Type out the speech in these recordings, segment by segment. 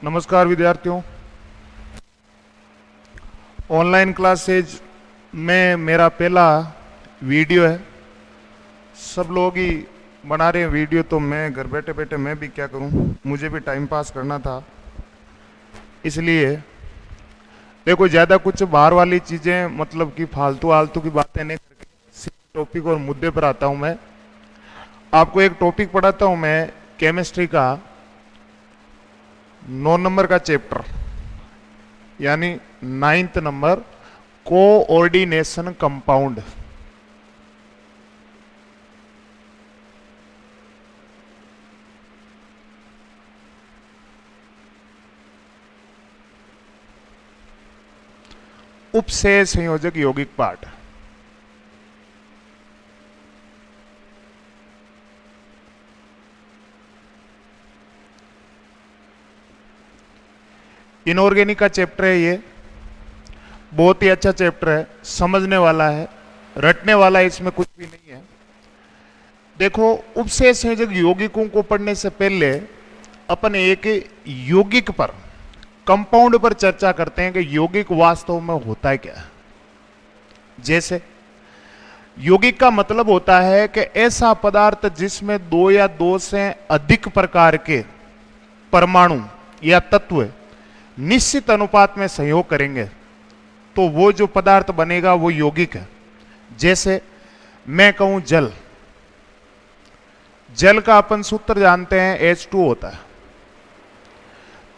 नमस्कार विद्यार्थियों। Online classes में मेरा पहला वीडियो है। सब लोग ही बना रहे हैं वीडियो, तो मैं घर बैठे बैठे मैं भी क्या करूं, मुझे भी टाइम पास करना था। इसलिए देखो, ज़्यादा कुछ बाहर वाली चीज़ें मतलब कि फालतू आलतू की बातें नहीं करके सिर्फ टॉपिक और मुद्दे पर आता हूं। मैं आपको एक टॉपिक पढ़ाता हूं, मैं केमिस्ट्री का 9 नंबर का चैप्टर, यानी 9th नंबर, कोऑर्डिनेशन कंपाउंड। उपसेय संयोजक यौगिक पार्ट। इनऑर्गेनिक का चैप्टर है ये। बहुत ही अच्छा चैप्टर है, समझने वाला है, रटने वाला है, इसमें कुछ भी नहीं है। देखो, उपसेय संयोजक यौगिकों को पढ़ने से पहले अपन एक यौगिक पर, कंपाउंड पर चर्चा करते हैं कि यौगिक वास्तव में होता है क्या। जैसे यौगिक का मतलब होता है कि ऐसा पदार्थ जिसमें दो या दो से अधिक प्रकार के परमाणु या तत्व निश्चित अनुपात में सहयोग करेंगे तो वो जो पदार्थ बनेगा वो यौगिक है। जैसे मैं कहूं जल, जल का अपन सूत्र जानते हैं, H2 होता है।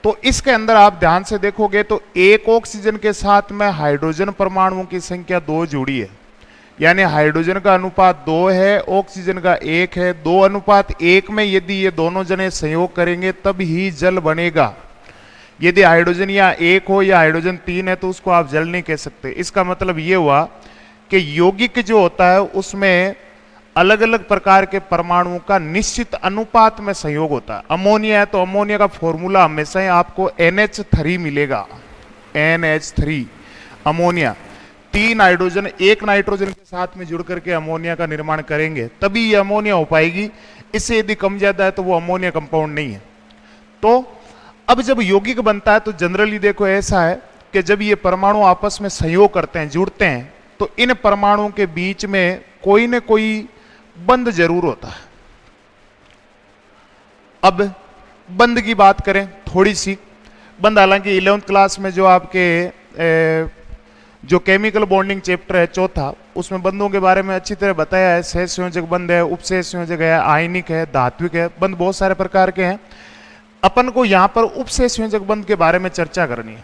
तो इसके अंदर आप ध्यान से देखोगे तो एक ऑक्सीजन के साथ में हाइड्रोजन परमाणुओं की संख्या 2 जुड़ी है, यानी हाइड्रोजन का अनुपात 2 है, ऑक्सीजन का 1 है। 2:1 में यदि ये दोनों जने संयोग करेंगे तब ही जल बनेगा। यदि हाइड्रोजन या 1 हो या हाइड्रोजन 3 है तो उसको आप जल नहीं कह सकते। इसका मतलब ये हुआ कि यौगिक जो होता है उसमें अलग अलग प्रकार के परमाणुओं का निश्चित अनुपात में संयोग होता है। अमोनिया है तो अमोनिया का फॉर्मूला हमेशा ही आपको NH3 मिलेगा, NH3 अमोनिया। 3 हाइड्रोजन 1 नाइट्रोजन के साथ में जुड़ करके अमोनिया का निर्माण करेंगे तभी ये अमोनिया हो पाएगी। इससे यदि कम ज्यादा है तो वो अमोनिया कंपाउंड नहीं है। तो अब जब यौगिक बनता है तो जनरली देखो ऐसा है कि जब ये परमाणु आपस में संयोग करते हैं, जुड़ते हैं, तो इन परमाणुओं के बीच में कोई न कोई बंध जरूर होता है। अब बंध की बात करें थोड़ी सी, बंध हालांकि 11th क्लास में जो आपके जो केमिकल बॉन्डिंग चैप्टर है चौथा, उसमें बंधों के बारे में अच्छी तरह बताया है। सह संयोजक बंध है, उपसह संयोजक है, आयनिक है, धात्विक है, बंध बहुत सारे प्रकार के हैं। अपन को यहां पर उपसह संयोजक बंध के बारे में चर्चा करनी है,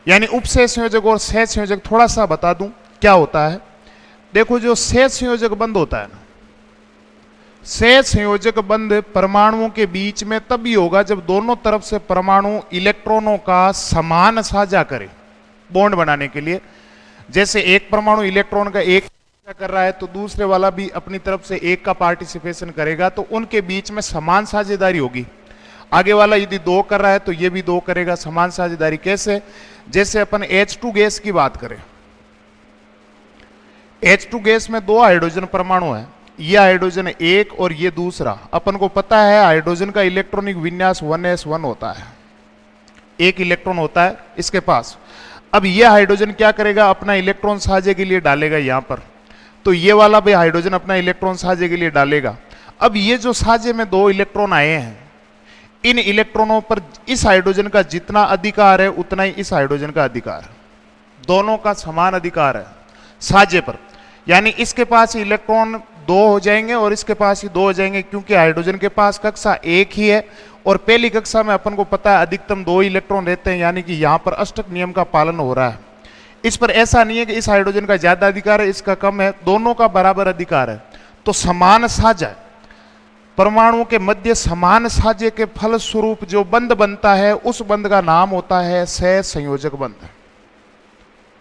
यानी उपसह संयोजक और सह संयोजक थोड़ा सा बता दूं क्या होता है। देखो, जो सह संयोजक बंध होता है ना, सह संयोजक बंध परमाणुओं के बीच में तभी होगा जब दोनों तरफ से परमाणु इलेक्ट्रॉनों का समान साझा करें बॉन्ड बनाने के लिए। जैसे एक परमाणु इलेक्ट्रॉन का एक कर रहा है तो दूसरे वाला भी अपनी तरफ से एक का पार्टिसिपेशन करेगा, तो उनके बीच में समान साझेदारी होगी। आगे वाला यदि 2 कर रहा है तो ये भी 2 करेगा, समान साझेदारी। कैसे? जैसे अपन H2 गैस की बात करें, H2 गैस में 2 हाइड्रोजन परमाणु है, ये हाइड्रोजन 1 और ये दूसरा। अपन को पता है हाइड्रोजन का इलेक्ट्रॉनिक विन्यास 1s1 होता है, 1 इलेक्ट्रॉन होता है इसके पास। अब ये हाइड्रोजन क्या करेगा, अपना इलेक्ट्रॉन साझे के लिए डालेगा यहां पर, तो ये वाला भी हाइड्रोजन अपना इलेक्ट्रॉन साझे के लिए डालेगा। अब ये जो साझे में 2 इलेक्ट्रॉन आए हैं, इन इलेक्ट्रॉनों पर इस हाइड्रोजन का जितना अधिकार है उतना ही इस हाइड्रोजन का अधिकार है। दोनों का समान अधिकार है साझे पर, यानी इसके पास इलेक्ट्रॉन 2 हो जाएंगे और इसके पास ही 2 हो जाएंगे, क्योंकि हाइड्रोजन के पास कक्षा 1 ही है और पहली कक्षा में अपन को पता है अधिकतम 2 इलेक्ट्रॉन रहते हैं, यानी कि यहां पर अष्टक नियम का पालन हो रहा है। इस पर ऐसा नहीं है कि इस हाइड्रोजन का ज्यादा अधिकार है, इसका कम है, दोनों का बराबर अधिकार है। तो समान साझा, परमाणुओं के मध्य समान साझे के फल स्वरूप जो बंध बनता है उस बंध का नाम होता है सह संयोजक बंध।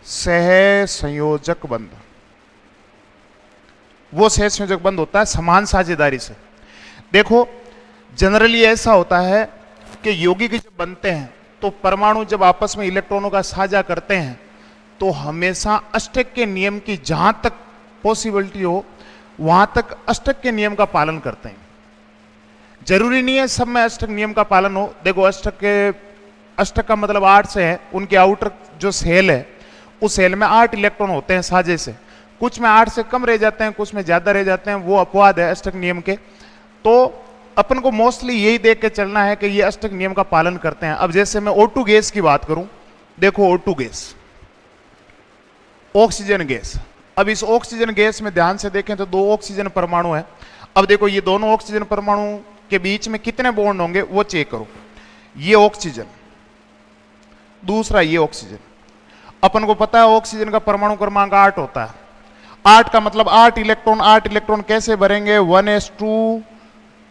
सह संयोजक बंध, वो सह संयोजक बंध होता है समान साझेदारी से। देखो, जनरली ऐसा होता है कि यौगिक जब बनते हैं तो परमाणु जब आपस में इलेक्ट्रॉनों का साझा करते हैं तो हमेशा अष्टक के नियम की जहां तक पॉसिबिलिटी हो वहां तक अष्टक के नियम का पालन करते हैं। जरूरी नहीं है सब में अष्टक नियम का पालन हो। देखो अष्टक का मतलब 8 से है, उनके आउटर जो सेल है उस सेल में 8 इलेक्ट्रॉन होते हैं साजे से, कुछ में 8 से कम रह जाते हैं, कुछ में ज्यादा रह जाते हैं, वो अपवाद है अष्टक नियम के। तो अपन को मोस्टली यही देख के चलना है कि ये अष्टक नियम का पालन करते हैं। अब जैसे मैं O2 गैस की बात करूं, देखो O2 गैस ऑक्सीजन गैस। अब इस ऑक्सीजन गैस में ध्यान से देखें तो 2 ऑक्सीजन परमाणु है। अब देखो ये दोनों ऑक्सीजन परमाणु के बीच में कितने बॉन्ड होंगे वो चेक करो। ये ऑक्सीजन, दूसरा ये ऑक्सीजन। अपन को पता है ऑक्सीजन का परमाणु क्रमांक 8 होता है। 8 का मतलब 8 इलेक्ट्रॉन। 8 इलेक्ट्रॉन कैसे भरेंगे? 1s2,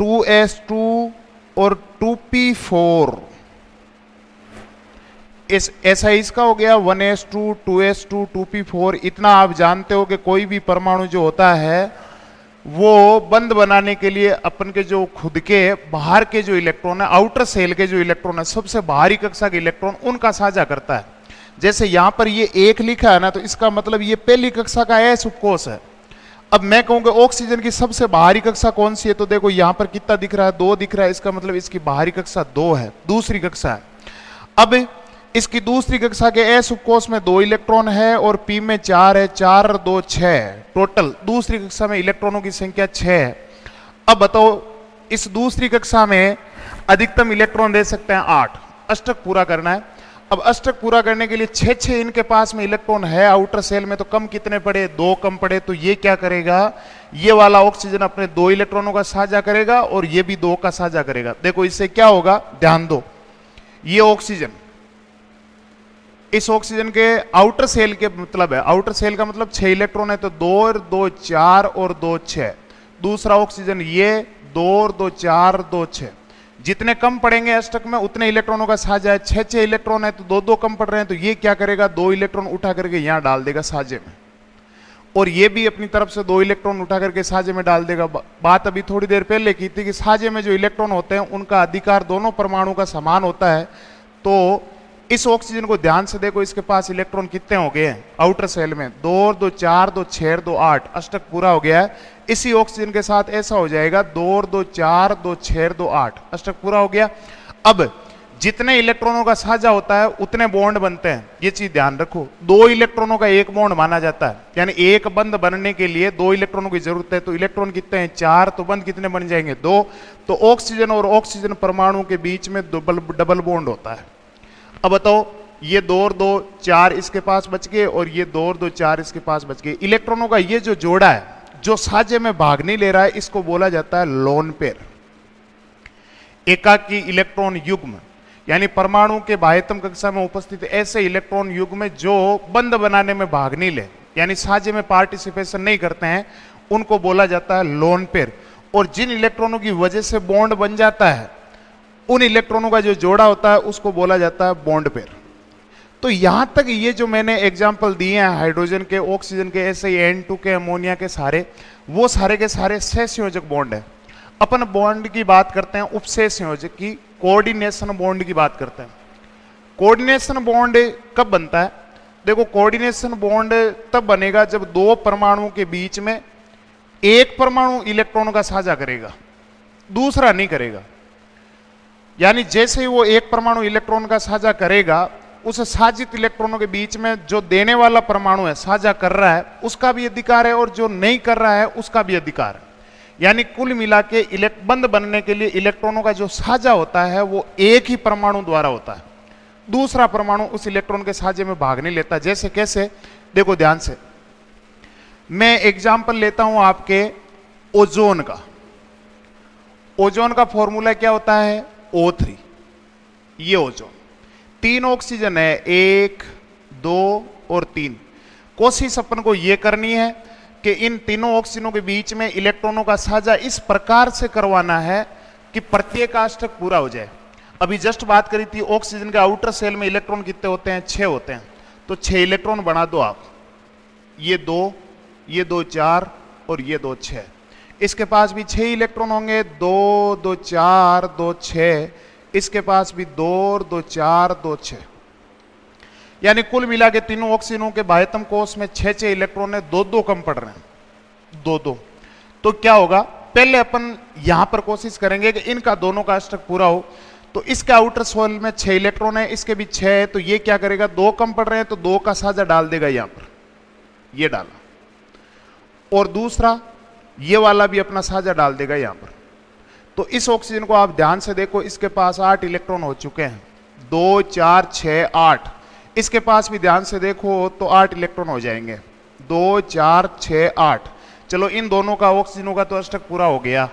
2s2 और 2p4। ऐसा इसका हो गया 1s2, 2s2, 2p4। इतना आप जानते हो कि कोई भी परमाणु जो होता है वो बंद बनाने के लिए अपन के जो खुद के बाहर के जो इलेक्ट्रॉन है, आउटर सेल के जो इलेक्ट्रॉन है, सबसे बाहरी कक्षा के इलेक्ट्रॉन उनका साझा करता है। जैसे यहां पर ये 1 लिखा है ना, तो इसका मतलब ये पहली कक्षा का s उपकोष है। अब मैं कहूंगा ऑक्सीजन की सबसे बाहरी कक्षा कौन सी है, तो देखो यहां पर कितना दिख रहा है? 2 दिख रहा है। इसका मतलब इसकी बाहरी कक्षा 2 है, दूसरी कक्षा है। अब इसकी दूसरी कक्षा के s उपकोष में 2 इलेक्ट्रॉन है और p में 4 है। 4 और 2 6, टोटल दूसरी कक्षा में इलेक्ट्रॉनों की संख्या 6 है। अब बताओ इस दूसरी कक्षा में अधिकतम इलेक्ट्रॉन दे सकते हैं 8। अष्टक पूरा करना है। अब अष्टक पूरा करने के लिए 6 इनके पास में इलेक्ट्रॉन है आउटर सेल में, तो कम कितने पड़े? 2 कम पड़े। तो ये क्या करेगा? ये वाला ऑक्सीजन अपने 2 इलेक्ट्रॉनों का साझा करेगा और ये भी 2 का साझा करेगा। देखो इससे क्या होगा, ध्यान दो। ये ऑक्सीजन, इस ऑक्सीजन के आउटर सेल के मतलब है, आउटर सेल का मतलब 6 इलेक्ट्रॉन है, तो 2 और 2 4 और 2 6। दूसरा ऑक्सीजन ये 2 और 2 4 2 6। जितने कम पड़ेंगे अष्टक में उतने इलेक्ट्रॉनों का साझा है। 6 इलेक्ट्रॉन है तो 2 कम पड़ रहे हैं, तो ये क्या करेगा? 2 इलेक्ट्रॉन उठा करके यहां डाल देगा साझे में, और ये भी अपनी तरफ से 2 इलेक्ट्रॉन उठा करके साझे में डाल देगा। बात अभी थोड़ी देर पहले की थी कि साझे में जो इलेक्ट्रॉन होते हैं उनका अधिकार दोनों परमाणु का समान होता है। तो इस ऑक्सीजन को ध्यान से देखो, इसके पास इलेक्ट्रॉन कितने हो गए हैं आउटर सेल में? 2 और 2 4 2 6 2 8। अष्टक पूरा हो गया है। इसी ऑक्सीजन के साथ ऐसा हो जाएगा 2 और 2 4 2 6 2 8। अष्टक पूरा हो गया। अब जितने इलेक्ट्रॉनों का साझा होता है उतने बॉन्ड बनते हैं, ये चीज ध्यान रखो। 2 इलेक्ट्रॉनों का एक बॉन्ड माना जाता है, यानी एक बंध बनने के लिए 2 इलेक्ट्रॉनों की जरूरत है। तो इलेक्ट्रॉन कितने हैं? 4। तो बंध कितने बन जाएंगे? 2। तो ऑक्सीजन और ऑक्सीजन परमाणु के बीच में डबल बॉन्ड होता है। अब बताओ ये 2 और 2 4 इसके पास बच गए और ये 2 और 2 4 इसके पास बच गए। इलेक्ट्रॉनों का ये जो जोड़ा है जो साझे में भाग नहीं ले रहा है, इसको बोला जाता है लोन पेयर, एकाकी इलेक्ट्रॉन युग्म। यानी परमाणु के बाह्यतम कक्षा में उपस्थित ऐसे इलेक्ट्रॉन युग्म जो बंध बनाने में भाग नहीं ले, यानी साझे में पार्टिसिपेशन नहीं करते हैं, उनको बोला जाता है लोन पेयर। और जिन इलेक्ट्रॉनों की वजह से बॉन्ड बन जाता है, उन इलेक्ट्रॉनों का जो जोड़ा होता है उसको बोला जाता है बॉन्ड पेयर। तो यहां तक ये जो मैंने एग्जांपल दिए हैं हाइड्रोजन के, ऑक्सीजन के, ऐसे ही N2 के, अमोनिया के, सारे वो सारे के सारे सहसंयोजक बॉन्ड है। अपन बॉन्ड की बात करते हैं उपसह संयोजक की, कोऑर्डिनेशन बॉन्ड की बात करते हैं। कोऑर्डिनेशन बॉन्ड कब बनता है? देखो कोऑर्डिनेशन बॉन्ड तब बनेगा जब 2 परमाणुओं के बीच में एक परमाणु इलेक्ट्रॉनों का साझा करेगा, दूसरा नहीं करेगा। यानी जैसे ही वो एक परमाणु इलेक्ट्रॉन का साझा करेगा, उस साझित इलेक्ट्रॉनों के बीच में जो देने वाला परमाणु है, साझा कर रहा है, उसका भी अधिकार है और जो नहीं कर रहा है उसका भी अधिकार है। यानी कुल मिला के बंध बनने के लिए इलेक्ट्रॉनों का जो साझा होता है वो एक ही परमाणु द्वारा होता है, दूसरा परमाणु उस इलेक्ट्रॉन के साझे में भाग नहीं लेता। जैसे कैसे? देखो ध्यान से, मैं एग्जाम्पल लेता हूं आपके ओजोन का। ओजोन का फॉर्मूला क्या होता है? O3। ये ओजोन, 3 ऑक्सीजन है, 1 2 और 3। कोशिश अपन को यह करनी है कि इन तीनों ऑक्सीजनों के बीच में इलेक्ट्रॉनों का साझा इस प्रकार से करवाना है कि प्रत्येक अष्टक पूरा हो जाए। अभी जस्ट बात करी थी ऑक्सीजन के आउटर सेल में इलेक्ट्रॉन कितने होते हैं? 6 होते हैं। तो 6 इलेक्ट्रॉन बना दो आप, ये 2 ये 2 4 और ये 2 6। इसके पास भी 6 इलेक्ट्रॉन होंगे, 2 2 4 2 6। इसके पास भी 2 और 2 4 2 6। यानी कुल मिला के तीनों ऑक्सीजनों के बाह्यतम कोष में 6 इलेक्ट्रॉन है, 2 कम पड़ रहे हैं, 2 तो क्या होगा? पहले अपन यहां पर कोशिश करेंगे कि इनका दोनों का अष्टक पूरा हो। तो इसके आउटर सोल में 6 इलेक्ट्रॉन है, इसके भी 6 है, तो ये क्या करेगा, 2 कम पड़ रहे हैं तो 2 का साझा डाल देगा यहां पर, ये डाला, और दूसरा ये वाला भी अपना साझा डाल देगा यहां पर। तो इस ऑक्सीजन को आप ध्यान से देखो, इसके पास 8 इलेक्ट्रॉन हो चुके हैं, 2 4 6 8। इसके पास भी ध्यान से देखो तो 8 इलेक्ट्रॉन हो जाएंगे, 2 4 6 8। चलो इन दोनों का ऑक्सीजनों का तो अष्टक पूरा हो गया।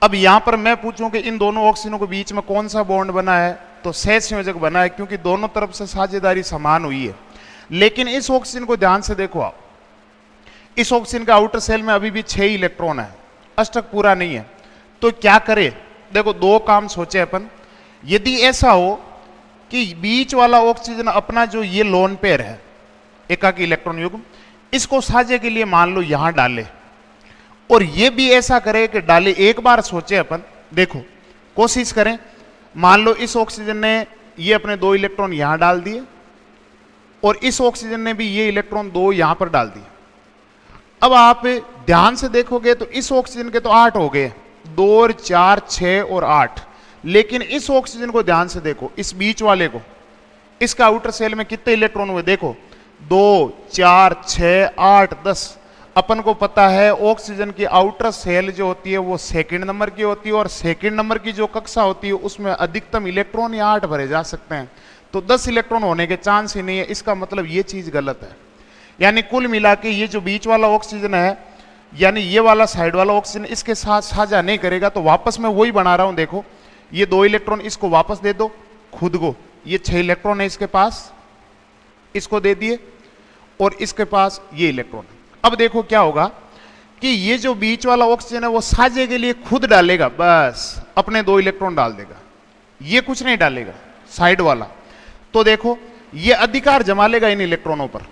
अब यहां पर मैं पूछूं कि इन दोनों ऑक्सीजनों के बीच में कौन सा बॉन्ड बना है, तो सहसंयोजक बना है, क्योंकि दोनों तरफ से साझेदारी समान हुई है। लेकिन इस ऑक्सीजन को ध्यान से देखो आप, इस ऑक्सीजन का आउटर सेल में अभी भी 6 इलेक्ट्रॉन है, अष्टक पूरा नहीं है। तो क्या करे, देखो 2 काम सोचे अपन। यदि ऐसा हो कि बीच वाला ऑक्सीजन अपना जो ये लोन पेयर है, एकाकी इलेक्ट्रॉन युग्म, इसको साझे के लिए मान लो यहां डाले, और ये भी ऐसा करे कि डाले। एक बार सोचे अपन, देखो कोशिश करें, मान लो इस ऑक्सीजन ने ये अपने 2 इलेक्ट्रॉन यहां डाल दिए, और इस ऑक्सीजन ने भी ये इलेक्ट्रॉन 2 यहां पर डाल दिए। अब आप ध्यान से देखोगे तो इस ऑक्सीजन के तो 8 हो गए, 2 और 4 6 और 8। लेकिन इस ऑक्सीजन को ध्यान से देखो, इस बीच वाले को, इसका आउटर सेल में कितने इलेक्ट्रॉन हुए, देखो 2 4 6 8 10। अपन को पता है ऑक्सीजन की आउटर सेल जो होती है वो सेकंड नंबर की होती है, और सेकंड नंबर की जो कक्षा होती है उसमें अधिकतम इलेक्ट्रॉन या 8 भरे जा सकते हैं, तो 10 इलेक्ट्रॉन होने के चांस ही नहीं है। इसका मतलब ये चीज गलत है। यानी कुल मिला के ये जो बीच वाला ऑक्सीजन है, यानी ये वाला साइड वाला ऑक्सीजन इसके साथ साझा नहीं करेगा। तो वापस मैं वही बना रहा हूं, देखो ये 2 इलेक्ट्रॉन इसको वापस दे दो खुद को, ये 6 इलेक्ट्रॉन है इसके पास, इसको दे दिए, और इसके पास ये इलेक्ट्रॉन। अब देखो क्या होगा कि ये जो बीच वाला ऑक्सीजन है वो साझे के लिए खुद डालेगा, बस अपने 2 इलेक्ट्रॉन डाल देगा, ये कुछ नहीं डालेगा साइड वाला। तो देखो ये अधिकार जमा लेगा इन इलेक्ट्रॉनों पर।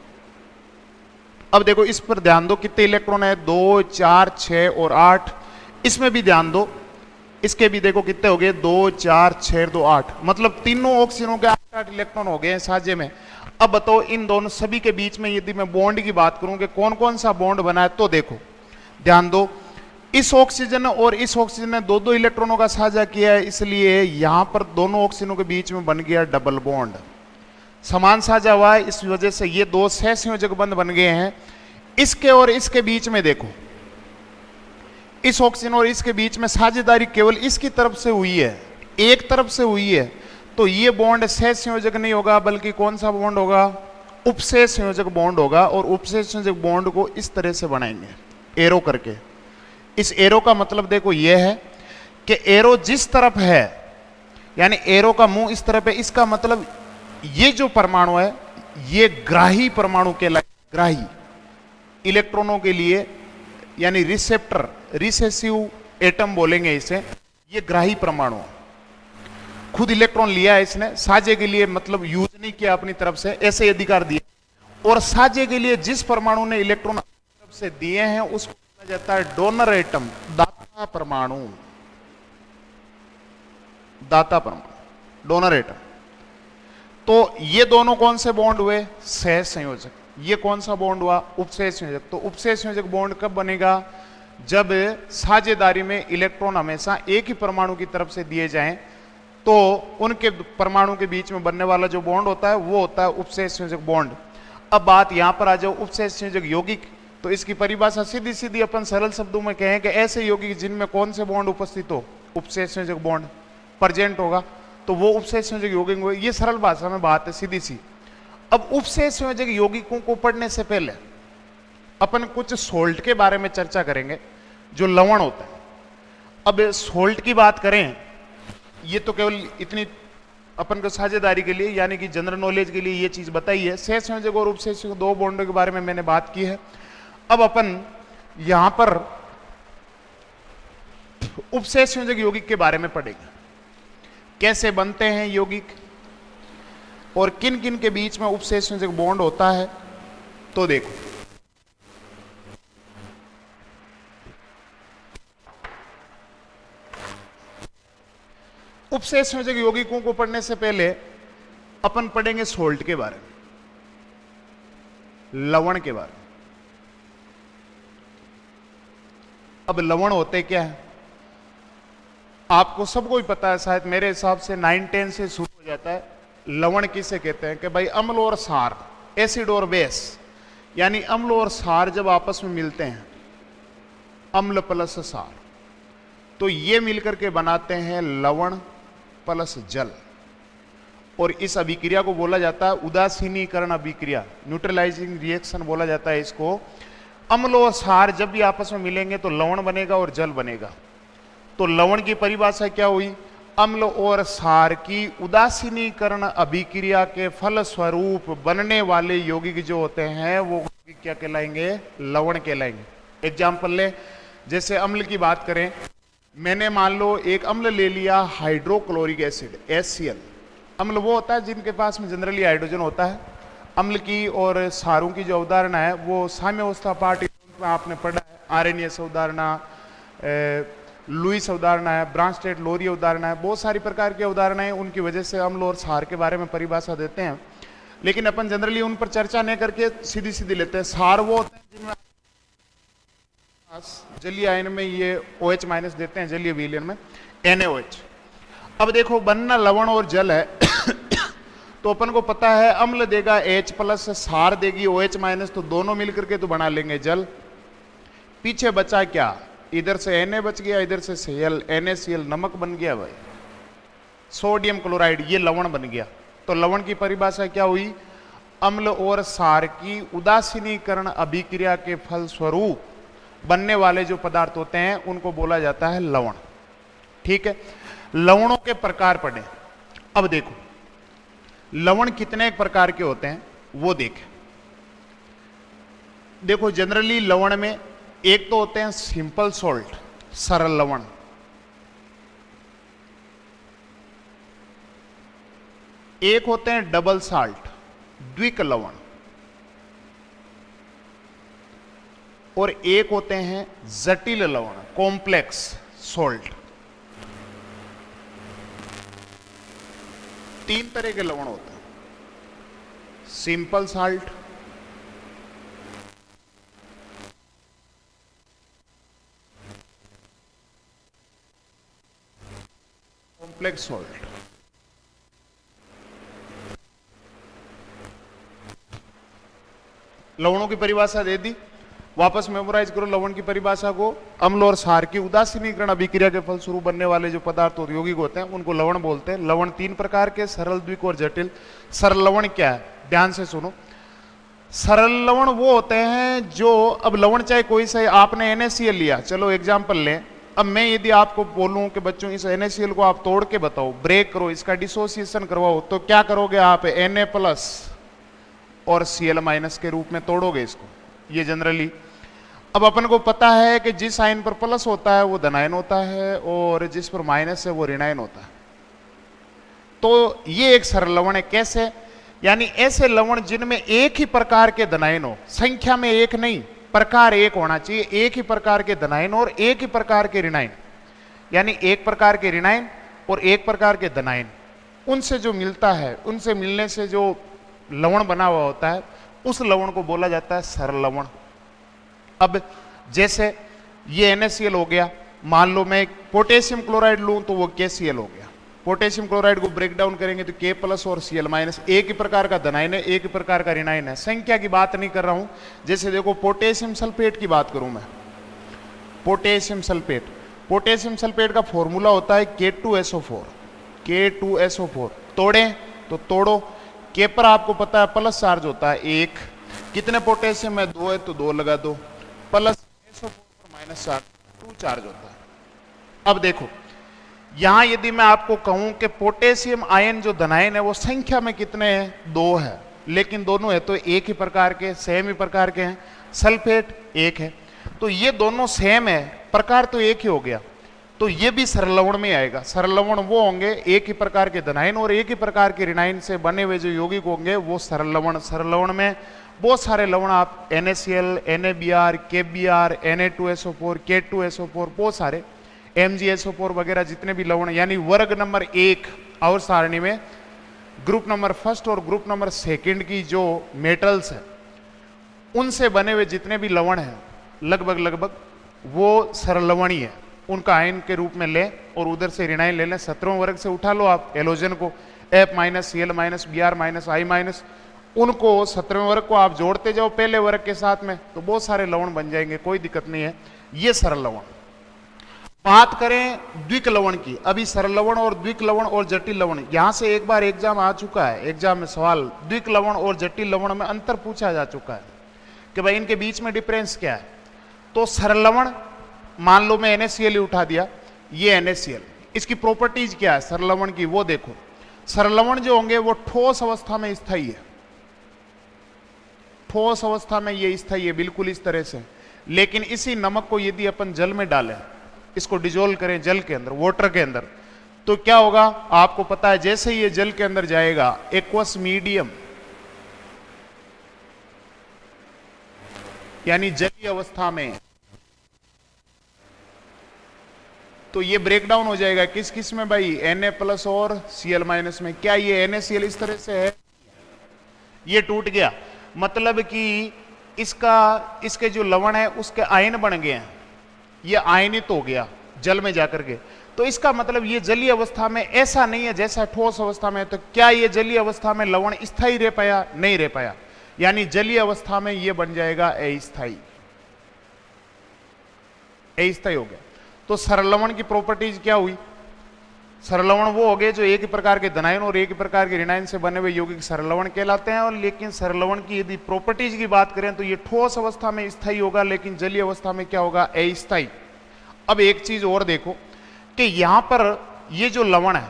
अब देखो इस पर ध्यान दो, कितने इलेक्ट्रॉन है, 2 4 6 और 8। इसमें भी ध्यान दो, इसके भी देखो कितने हो गए, 2 4 6 2 8, मतलब तीनों ऑक्सीजनों के 8 इलेक्ट्रॉन हो गए हैं साझे में। अब बताओ इन दोनों सभी के बीच में यदि मैं बॉन्ड की बात करूं कि कौन कौन सा बॉन्ड बना है, तो देखो ध्यान दो, इस ऑक्सीजन और इस ऑक्सीजन ने 2 2 इलेक्ट्रॉनों का साझा किया है, इसलिए यहां पर दोनों ऑक्सीजनों के बीच में बन गया डबल बॉन्ड, समान साझा हुआ है। इस वजह से ये 2 सहसंयोजक बंध बन गए हैं। इसके और इसके बीच में देखो, इस ऑक्सीजन और इसके बीच में साझेदारी केवल इसकी तरफ से हुई है, एक तरफ से हुई है, तो ये बॉन्ड सहसंयोजक नहीं होगा, बल्कि कौन सा बॉन्ड होगा, उपसहसंयोजक बॉन्ड होगा। और उपसहसंयोजक बॉन्ड को इस तरह से बनाएंगे एरो करके। इस एरो का मतलब देखो ये है कि एरो जिस तरफ है, यानी एरो का मुंह इस तरफ है, इसका मतलब ये जो परमाणु है ये ग्राही परमाणु कहलाए, ग्राही इलेक्ट्रॉनों के लिए, यानी रिसेप्टर, रिसेसिव एटम बोलेंगे इसे। ये ग्राही परमाणु, खुद इलेक्ट्रॉन लिया है इसने, साझे के लिए मतलब यूज नहीं किया अपनी तरफ से, ऐसे अधिकार दिए। और साझे के लिए जिस परमाणु ने इलेक्ट्रॉन अपनी तरफ से दिए हैं उसको कहा जाता है डोनर एटम, दाता परमाणु, दाता परमाणु, डोनर एटम। तो ये दोनों कौन से बॉन्ड हुए, सहसंयोजक। ये कौन सा बॉन्ड हुआ, उपसहसंयोजक। तो उपसहसंयोजक बॉन्ड कब बनेगा, जब साझेदारी में इलेक्ट्रॉन हमेशा एक ही परमाणु की तरफ से दिए जाएं, तो उनके परमाणु के बीच में बनने वाला जो बॉन्ड होता है वो होता है उपसहसंयोजक बॉन्ड। अब बात यहां पर आ जाओ उपसहसंयोजक यौगिक। तो इसकी परिभाषा सीधी सीधी अपन सरल शब्दों में कहें कि ऐसे यौगिक जिनमें कौन से बॉन्ड उपस्थित हो, उपसहसंयोजक बॉन्ड प्रेजेंट होगा, तो वो उपसहसंयोजक यौगिक हुए। ये सरल भाषा में बात है, सीधी सी। अब उपसहसंयोजक यौगिकों को पढ़ने से पहले अपन कुछ सोल्ट के बारे में चर्चा करेंगे, जो लवण होता है। अब सोल्ट की बात करें, ये तो केवल इतनी अपन को साझेदारी के लिए, यानी कि जनरल नॉलेज के लिए ये चीज बताई है। सहसंयोजक और उपसहसंयोजक 2 बॉन्डों के बारे में मैंने बात की है। अब अपन यहां पर उपसहसंयोजक यौगिक के बारे में पढ़ेंगे, कैसे बनते हैं यौगिक और किन किन के बीच में उपसहसंयोजक बॉन्ड होता है। तो देखो, उपसहसंयोजक यौगिकों को पढ़ने से पहले अपन पढ़ेंगे सोल्ट के बारे में, लवण के बारे में। अब लवण होते क्या है, आपको सबको ही पता है, शायद मेरे हिसाब से 9-10 से शुरू हो जाता है। लवण किसे कहते हैं कि भाई अम्ल और क्षार, एसिड और बेस, यानी अम्ल और क्षार जब आपस में मिलते हैं, अम्ल प्लस क्षार, तो ये मिलकर के बनाते हैं लवण प्लस जल। और इस अभिक्रिया को बोला जाता है उदासीनीकरण अभिक्रिया, न्यूट्रलाइजिंग रिएक्शन बोला जाता है इसको। अम्ल और क्षार जब भी आपस में मिलेंगे तो लवण बनेगा और जल बनेगा। तो लवण की परिभाषा क्या हुई, अम्ल और क्षार की उदासीनीकरण अभिक्रिया के फल स्वरूप बनने वाले यौगिक जो होते हैं वो क्या कहलाएंगे, लवण कहलाएंगे। एग्जाम्पल ले, जैसे अम्ल की बात करें, मैंने मान लो एक अम्ल ले लिया हाइड्रोक्लोरिक एसिड HCl। अम्ल वो होता है जिनके पास में जनरली हाइड्रोजन होता है। अम्ल की और क्षारों की जो अवधारणा है वो साम्यावस्था पार्ट में आपने पढ़ा है, आरएनएस अवधारणा, लुईस अवधारणा है, ब्रांस्टेड लोरी अवधारणा है, बहुत सारी प्रकार की अवधारणाएं उनकी वजह से अम्ल और क्षार के बारे में परिभाषा देते हैं। लेकिन अपन जनरली उन पर चर्चा नहीं करके सीधी सीधी लेते हैं। क्षार वो होते हैं जिनमें जलीय आयन में ये OH- देते हैं, जलीय विलयन में NaOH। अब देखो बनना लवण और जल है तो अपन को पता है अम्ल देगा H+, क्षार देगी OH-, तो दोनों मिलकर के तो बना लेंगे जल। पीछे बचा क्या, इधर से Na बच गया, इधर से Cl, NaCl नमक बन गया भाई, सोडियम क्लोराइड, ये लवण बन गया। तो लवण की परिभाषा क्या हुई, अम्ल और क्षार की उदासीनीकरण अभिक्रिया के फल स्वरूप बनने वाले जो पदार्थ होते हैं उनको बोला जाता है लवण। ठीक है, लवणों के प्रकार पढ़े। अब देखो लवण कितने प्रकार के होते हैं वो देखें। देखो जनरली लवण में एक तो होते हैं सिंपल सॉल्ट, सरल लवण, एक होते हैं डबल साल्ट, द्विक लवण, और एक होते हैं जटिल लवण, कॉम्प्लेक्स सॉल्ट। तीन तरह के लवण होते हैं, सिंपल साल्ट, कॉम्प्लेक्स सॉल्ट। लवणों की परिभाषा दे दी, वापस मेमोराइज करो लवण की परिभाषा को। अम्ल और क्षार की उदासीनीकरण अभिक्रिया के फलस्वरूप बनने वाले जो पदार्थ और यौगिक होते हैं उनको लवण बोलते हैं। लवण तीन प्रकार के, सरल, द्विक और जटिल। सरल लवण क्या है, ध्यान से सुनो। सरल लवण वो होते हैं जो, अब लवण चाहे कोई सा, आपने NaCl लिया, चलो एग्जाम्पल लें। अब मैं यदि आपको बोलूं कि बच्चों इस NaCl को आप तोड़ के बताओ, ब्रेक करो, इसका डिसोसिएशन करवाओ, तो क्या करोगे आप, Na+ और Cl- के रूप में तोड़ोगे इसको, ये जनरली। अब अपन को पता है कि जिस आयन पर प्लस होता है वो धनायन होता है और जिस पर माइनस है वो ऋणायन होता है। तो ये एक सरल लवण है। कैसे, यानी ऐसे लवण जिनमें एक ही प्रकार के धनायन हो, संख्या में एक नहीं, प्रकार एक होना चाहिए, एक ही प्रकार के धनायन और एक ही प्रकार के ऋणायन, यानी एक प्रकार के ऋणायन और एक प्रकार के धनायन, उनसे जो मिलता है, उनसे मिलने से जो लवण बना हुआ होता है उस लवण को बोला जाता है सरल लवण। अब जैसे ये NaCl हो गया, मान लो मैं पोटेशियम क्लोराइड लूं तो वो KCl हो गया। पोटेशियम क्लोराइड को ब्रेक डाउन करेंगे तो K+ और Cl-, एक ही प्रकार का धनायन है, एक ही प्रकार का ऋणायन है। संख्या की बात नहीं कर रहा हूं। जैसे देखो पोटेशियम सल्फेट की बात करूं मैं, पोटेशियम सल्फेट का फॉर्मूला होता है K2SO4। तोड़े तो तोड़ो, K पर आपको पता है प्लस चार्ज होता है 1, कितने पोटेशियम है 2 है तो 2 लगा दो, प्लस SO4 पर माइनस चार्ज 2 चार्ज होता है। अब देखो यहां यदि मैं आपको कहूं कि पोटेशियम आयन जो धनायन है वो संख्या में कितने हैं, 2 है, लेकिन दोनों है तो एक ही प्रकार के, सेम ही प्रकार के हैं। सल्फेट 1 है, तो ये दोनों सेम है, प्रकार तो एक ही हो गया, तो ये भी सरल लवण में आएगा। सरल लवण वो होंगे एक ही प्रकार के धनायन और एक ही प्रकार के ऋणायन से बने हुए जो यौगिक होंगे वो सरल लवण। सरल लवण में बहुत सारे लवण, आप NaCl, NaBr, KBr, Na2SO4, K2SO4, बहुत सारे MgSO4 वगैरह जितने भी लवण, यानी वर्ग नंबर 1 और सारणी में ग्रुप नंबर 1 और ग्रुप नंबर 2 की जो मेटल्स है उनसे बने हुए जितने भी लवण हैं लगभग वो सरल लवण ही है, उनका आयन के रूप में ले और उधर से ऋणायन ले लें। 17वें वर्ग से उठा लो आप एलोजन को, F minus Cl minus Br minus I minus, उनको 17वें वर्ग को आप जोड़ते जाओ पहले वर्ग के साथ में, तो बहुत सारे लवण बन जाएंगे, कोई दिक्कत नहीं है। ये सरल लवण। बात करें द्विक लवण की, अभी सरल लवण और द्विक लवण और जटिल लवण, यहां से एक बार एग्जाम आ चुका है, एग्जाम में सवाल द्विक लवण और जटिल लवण में अंतर पूछा जा चुका है कि भाई इनके बीच में डिफरेंस क्या है। तो सरल लवण, मान लो मैं NaCl उठा दिया, ये NaCl, इसकी प्रॉपर्टीज क्या है सरल लवण की, वो देखो। सरल लवण जो होंगे वो ठोस अवस्था में स्थायी है, ठोस अवस्था में ये स्थायी है बिल्कुल इस तरह से। लेकिन इसी नमक को यदि अपन जल में डालें, इसको डिजोल्व करें जल के अंदर, वाटर के अंदर, तो क्या होगा आपको पता है, जैसे ही ये जल के अंदर जाएगा एक्वस मीडियम यानी जलीय अवस्था में, तो ये ब्रेक डाउन हो जाएगा किस किस में भाई, Na+ और Cl- में। क्या ये NaCl इस तरह से है, ये टूट गया, मतलब कि इसके जो लवण है उसके आयन बन गए हैं, ये आयनित हो गया जल में जाकर के। तो इसका मतलब ये जलीय अवस्था में ऐसा नहीं है जैसा ठोस अवस्था में। तो क्या ये जलीय अवस्था में लवण स्थायी रह पाया, नहीं रह पाया, यानी जलीय अवस्था में ये बन जाएगा अस्थायी, अस्थायी हो गया। तो सरल लवण की प्रॉपर्टीज क्या हुई, सरल लवण वो हो गए जो एक ही प्रकार के धनायन और एक ही प्रकार के ऋणायन से बने हुए यौगिक सरल लवण कहलाते हैं। और लेकिन सरल लवण की यदि प्रॉपर्टीज की बात करें तो ये ठोस अवस्था में स्थायी होगा, लेकिन जलीय अवस्था में क्या होगा, अस्थायी। अब एक चीज और देखो कि यहां पर ये जो लवण है,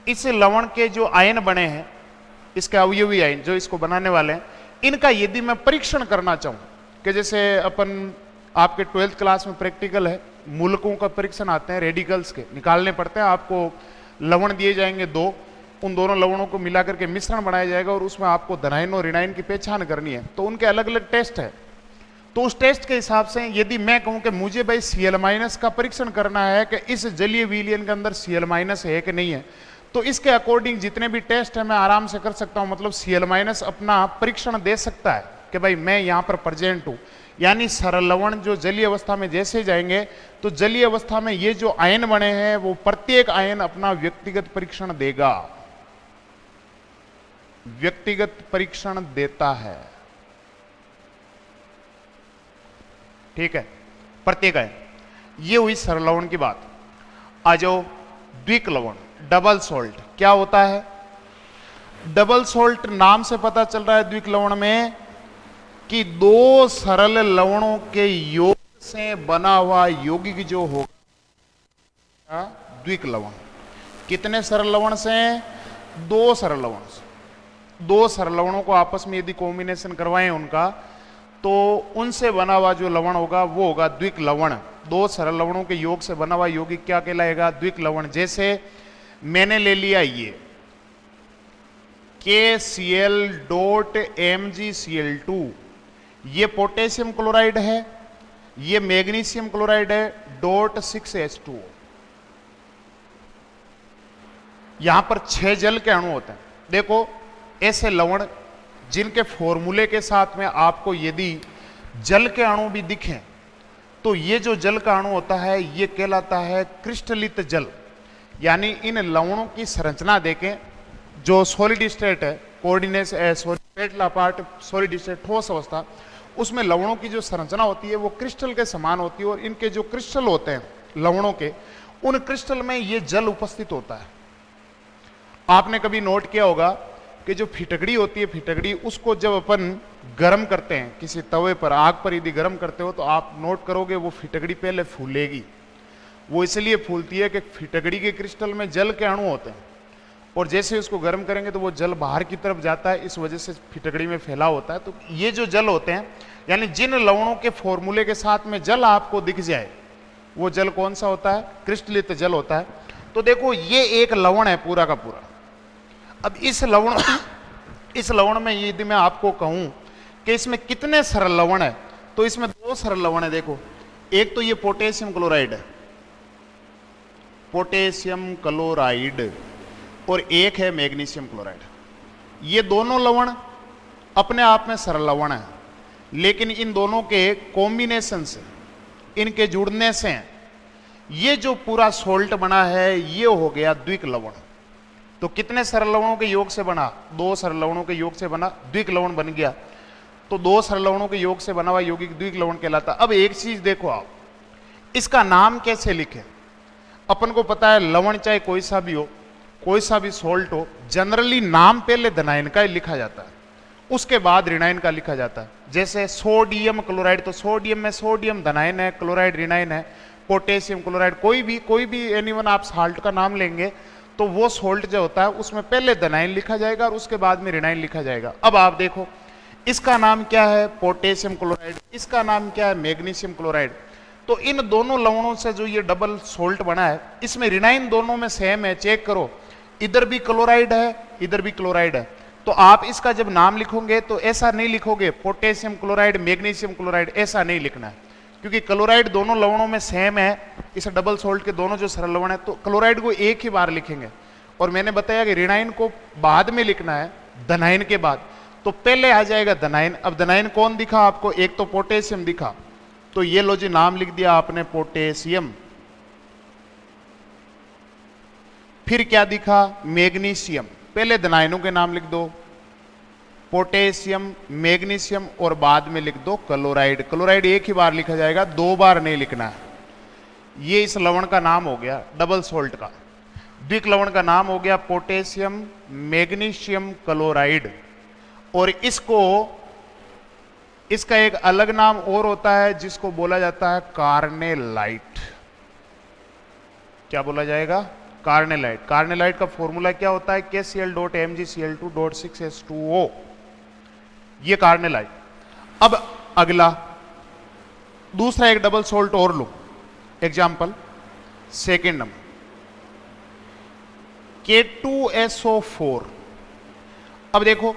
इस लवण के जो आयन बने हैं, इसके अवयवी आयन जो इसको बनाने वाले हैं, इनका यदि मैं परीक्षण करना चाहूं कि जैसे अपन आपके 12th क्लास में प्रैक्टिकल है, मूलकों का परीक्षण आते हैं, रेडिकल्स के निकालने पड़ते हैं, आपको लवण दिए जाएंगे दो, उन दोनों लवणों को मिलाकर के मिश्रण बनाया जाएगा और उसमें आपको धनायन और ऋणायन की पहचान करनी है। तो उनके अलग अलग टेस्ट है। तो उस टेस्ट के हिसाब से यदि मैं कहूं कि मुझे भाई Cl- का परीक्षण करना है कि इस जलीय विलयन के अंदर Cl- है कि नहीं है, तो इसके अकॉर्डिंग जितने भी टेस्ट है मैं आराम से कर सकता हूं। मतलब Cl- अपना परीक्षण दे सकता है कि भाई मैं यहां पर प्रेजेंट हूं। यानी सरल लवण जो जलीय अवस्था में जैसे जाएंगे तो जलीय अवस्था में ये जो आयन बने हैं वो प्रत्येक आयन अपना व्यक्तिगत परीक्षण देगा, व्यक्तिगत परीक्षण देता है, ठीक है, प्रत्येक आयन। ये हुई सरल लवण की बात। आ जाओ द्विक लवण, डबल सोल्ट क्या होता है। डबल सोल्ट नाम से पता चल रहा है द्विक लवण में कि दो सरल लवणों के योग से बना हुआ यौगिक जो होगा द्विक लवण। कितने सरल लवण से, दो सरल लवण से। दो सरल लवणों को आपस में यदि कॉम्बिनेशन करवाएं उनका, तो उनसे बना हुआ जो लवण होगा वो होगा द्विक लवण। दो सरल लवणों के योग से बना हुआ यौगिक क्या कहलाएगा, द्विक लवण। जैसे मैंने ले लिया ये KCl.MgCl2, ये पोटेशियम क्लोराइड है, ये मैग्नीशियम क्लोराइड है .6H2। यहां पर 6 जल के अणु होते हैं। देखो ऐसे लवण जिनके फॉर्मूले के साथ में आपको यदि जल के अणु भी दिखें, तो ये जो जल का अणु होता है ये कहलाता है क्रिस्टलित जल। यानी इन लवणों की संरचना देखें, जो सॉलिड स्टेट है, कोऑर्डिनेशन पेटला पार्ट सॉलिड स्टेट ठोस अवस्था, उसमें लवणों की जो संरचना होती है वो क्रिस्टल के समान होती है। और इनके जो क्रिस्टल होते हैं लवणों के, उन क्रिस्टल में ये जल उपस्थित होता है। आपने कभी नोट किया होगा कि जो फिटकड़ी होती है, फिटकड़ी उसको जब अपन गर्म करते हैं किसी तवे पर, आग पर यदि गर्म करते हो, तो आप नोट करोगे वो फिटकड़ी पहले फूलेगी। वो इसलिए फूलती है कि फिटकड़ी के क्रिस्टल में जल के अणु होते हैं, और जैसे उसको गर्म करेंगे तो वो जल बाहर की तरफ जाता है, इस वजह से फिटकड़ी में फैला होता है। तो ये जो जल होते हैं, यानी जिन लवणों के फॉर्मूले के साथ में जल आपको दिख जाए, वो जल कौन सा होता है, क्रिस्टलित जल होता है। तो देखो ये एक लवण है पूरा का पूरा। अब इस लवण में यदि मैं आपको कहूं कि इसमें कितने सरल लवण है, तो इसमें दो सरल लवण है। देखो एक तो ये पोटेशियम क्लोराइड है, पोटेशियम क्लोराइड, और एक है मैग्नीशियम क्लोराइड। ये दोनों लवण अपने आप में सरल लवण है, लेकिन इन दोनों के कॉम्बिनेशन से इनके जुड़ने से ये जो पूरा सोल्ट बना है ये हो गया द्विक लवण। तो कितने सरल लवणों के योग से बना? 2 सरल लवणों के योग से बना, द्विक लवण बन गया। तो 2 सरल लवणों के योग से बना हुआ यौगिक द्विक लवण कहलाता। अब एक चीज देखो आप, इसका नाम कैसे लिखें? अपन को पता है लवण चाहे कोई सा भी हो, कोई सा भी सोल्ट हो, जनरली नाम पहले धनायन का ही लिखा जाता है, उसके बाद ऋणायन का लिखा जाता है। जैसे सोडियम क्लोराइड, तो सोडियम में सोडियम धनायन है, क्लोराइड ऋणायन है। पोटेशियम क्लोराइड, कोई भी एनीवन आप साल्ट का नाम लेंगे तो वो सोल्ट जो होता है उसमें पहले धनायन लिखा जाएगा और उसके बाद में ऋणायन लिखा जाएगा। अब आप देखो इसका नाम क्या है? Potassium chloride. इसका नाम क्या है? Magnesium chloride. तो इन दोनों लवणों से जो ये डबल सोल्ट बना है, इसमें ऋणायन दोनों में सेम है। चेक करो, इधर भी क्लोराइड है, इधर भी क्लोराइड है। तो आप इसका जब नाम लिखोगे तो ऐसा नहीं लिखोगे पोटेशियम क्लोराइड, मैग्नीशियम क्लोराइड, ऐसा नहीं लिखना है, क्योंकि क्लोराइड दोनों लवणों में सेम है। इस डबल सोल्ट के दोनों जो सरल लवण है, तो क्लोराइड को एक ही बार लिखेंगे। और मैंने बताया कि ऋणायन को बाद में लिखना है, धनायन के बाद। तो पहले आ जाएगा धनायन। अब धनायन कौन दिखा आपको? एक तो पोटेशियम दिखा, तो ये लो जी नाम लिख दिया आपने पोटेशियम। फिर क्या दिखा? मैग्नीशियम। पहले धनायनों के नाम लिख दो, पोटेशियम, मैग्नीशियम, और बाद में लिख दो क्लोराइड। क्लोराइड एक ही बार लिखा जाएगा, 2 बार नहीं लिखना है। ये इस लवण का नाम हो गया डबल सोल्ट का। द्विक लवण का नाम हो गया पोटेशियम मैग्नीशियम क्लोराइड। और इसका एक अलग नाम और होता है जिसको बोला जाता है कार्नेलाइट। क्या बोला जाएगा? कार्नेलाइट। कार्नेलाइट का फॉर्मूला क्या होता है? KCl.MgCl2.6H2O। ये कार्नेलाइट। अब अगला दूसरा एक डबल सोल्ट और लो, एग्जाम्पल सेकेंड नंबर K2SO4। अब देखो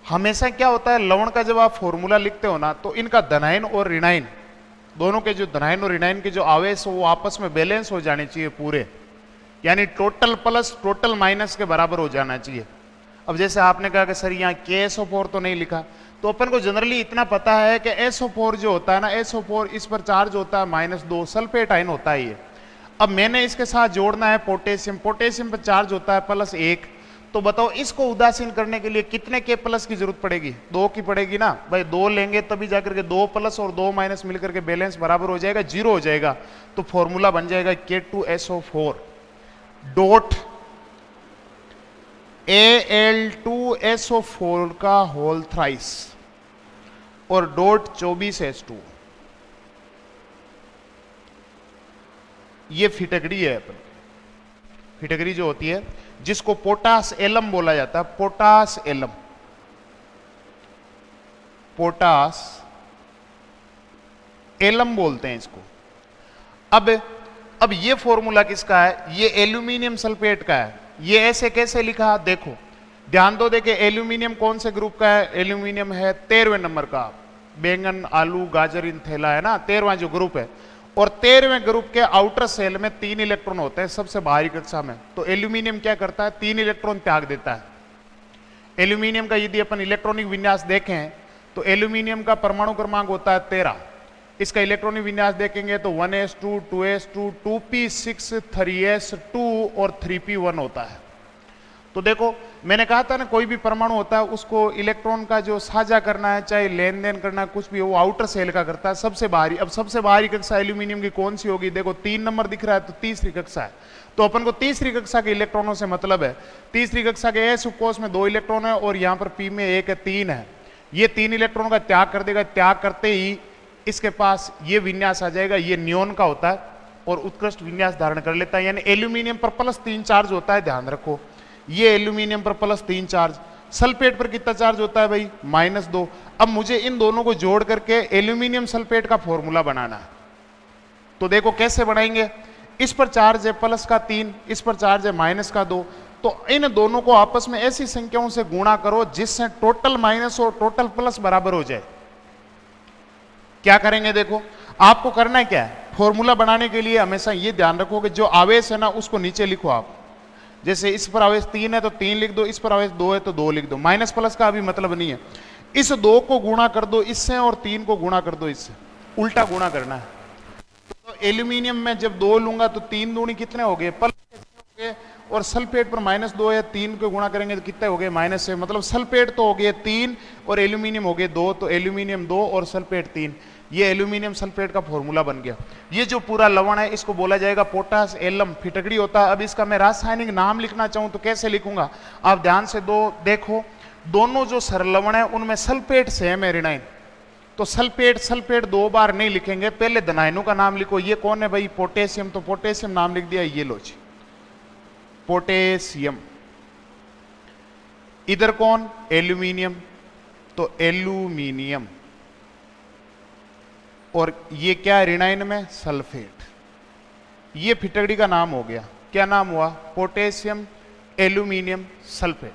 हमेशा क्या होता है, लवण का जब आप फॉर्मूला लिखते हो ना, तो इनका धनायन और ऋणायन दोनों के जो धनायन और ऋणायन के जो आवेश हो वो आपस में बैलेंस हो जाने चाहिए पूरे, यानी टोटल प्लस टोटल माइनस के बराबर हो जाना चाहिए। अब जैसे आपने कहा कि सर यहाँ KSO4 तो नहीं लिखा, तो अपन को जनरली इतना पता है कि SO4 जो होता है ना, SO4 इस पर चार्ज होता है -2, सल्फेट आयन होता है ये। अब मैंने इसके साथ जोड़ना है पोटेशियम, पोटेशियम पर चार्ज होता है +1। तो बताओ इसको उदासीन करने के लिए कितने K प्लस की जरूरत पड़ेगी? 2 की पड़ेगी ना भाई, 2 लेंगे तभी जाकर के 2 प्लस और 2 माइनस मिलकर के बैलेंस बराबर हो जाएगा, 0 हो जाएगा। तो फॉर्मूला बन जाएगा K2SO4 डॉट Al2SO4 का होल थ्राइस और डॉट 24H2। ये फिटकड़ी है अपन, फिटकड़ी जो होती है जिसको पोटास एलम बोला जाता है, पोटास एलम, पोटास एलम बोलते हैं इसको। अब ये फॉर्मूला किसका है? ये एल्यूमिनियम सल्फेट का है। ये ऐसे कैसे लिखा? देखो ध्यान दो, देखे एल्यूमिनियम कौन से ग्रुप का है? एल्यूमिनियम है 13वें नंबर का। बैंगन, आलू, गाजर इन थैला है ना, 13वां जो ग्रुप है। और 13वें ग्रुप के आउटर सेल में 3 इलेक्ट्रॉन होते हैं सबसे बाहरी कक्षा में। तो एल्यूमिनियम क्या करता है? 3 इलेक्ट्रॉन त्याग देता है। एल्यूमिनियम का यदि अपन इलेक्ट्रॉनिक विन्यास देखें तो एल्यूमिनियम का परमाणु क्रमांक होता है 13। इसका इलेक्ट्रॉनिक विन्यास देखेंगे तो 1s2, 2s2, 2p6, 3s2 और 3p1 होता है। तो देखो मैंने कहा था ना, कोई भी परमाणु होता है उसको इलेक्ट्रॉन का जो साझा करना है, चाहे लेन देन करना है, कुछ भी हो, वो आउटर सेल का करता है सबसे बाहरी। अब सबसे बाहरी कक्षा एल्यूमिनियम की कौन सी होगी? देखो 3 नंबर दिख रहा है, तो तीसरी कक्षा है। तो अपन को तीसरी कक्षा के इलेक्ट्रॉनों से मतलब है। तीसरी कक्षा के एस उपकोष में 2 इलेक्ट्रॉन है और यहाँ पर पी में 1 है, 3 है। ये 3 इलेक्ट्रॉनों का त्याग कर देगा। त्याग करते ही इसके पास ये विन्यास आ जाएगा, ये नियोन का होता है और उत्कृष्ट विन्यास धारण कर लेता है। यानी एल्यूमिनियम पर +3 चार्ज होता है, ध्यान रखो। ये एल्यूमिनियम पर +3 चार्ज। सल्फेट पर कितना चार्ज होता है भाई? -2। अब मुझे इन दोनों को जोड़ करके एल्यूमिनियम सल्फेट का फॉर्मूला बनाना है। तो देखो कैसे बनाएंगे? इस पर चार्ज है +3, इस पर चार्ज है -2। तो इन दोनों को आपस में ऐसी संख्याओं से गुणा करो जिससे टोटल माइनस और टोटल प्लस बराबर हो जाए। क्या करेंगे? देखो आपको करना है क्या है, फॉर्मूला बनाने के लिए हमेशा ये ध्यान रखो कि जो आवेश है ना उसको नीचे लिखो आप। जैसे इस पर आवेश 3 है तो 3 लिख दो, इस पर आवेश 2 है तो 2 लिख दो। माइनस प्लस का अभी मतलब नहीं है। इस 2 को गुणा कर दो इससे और 3 को गुणा कर दो इससे, उल्टा गुणा करना है। एल्यूमिनियम में जब 2 लूंगा तो 3 दूनी कितने हो गए, प्लस कितने हो गए, और सल्फेट पर -2 या 3 को गुणा करेंगे तो कितने हो गए, -6। मतलब सल्फेट तो हो गए 3 और एल्यूमिनियम हो गए 2, तो एल्यूमिनियम 2 और सल्फेट 3। ये एल्यूमिनियम सल्फेट का फॉर्मूला बन गया। ये जो पूरा लवण है इसको बोला जाएगा पोटास एलम, फिटकड़ी होता है। अब इसका मैं रासायनिक नाम लिखना चाहूं तो कैसे लिखूंगा, आप ध्यान से देखो, दोनों जो सरलवण है उनमें सल्फेट सेम है ऋणाइन, तो सल्फेट सल्फेट 2 बार नहीं लिखेंगे, पहले धनायनों का नाम लिखो। ये कौन है भाई, पोटेशियम, तो पोटेशियम नाम लिख दिया, ये लो जी पोटेशियम। इधर कौन, एल्यूमिनियम, तो एल्यूमिनियम, और ये क्या है ऋणाइन में, सल्फेट। ये फिटकड़ी का नाम हो गया, क्या नाम हुआ, पोटेशियम एल्यूमिनियम सल्फेट।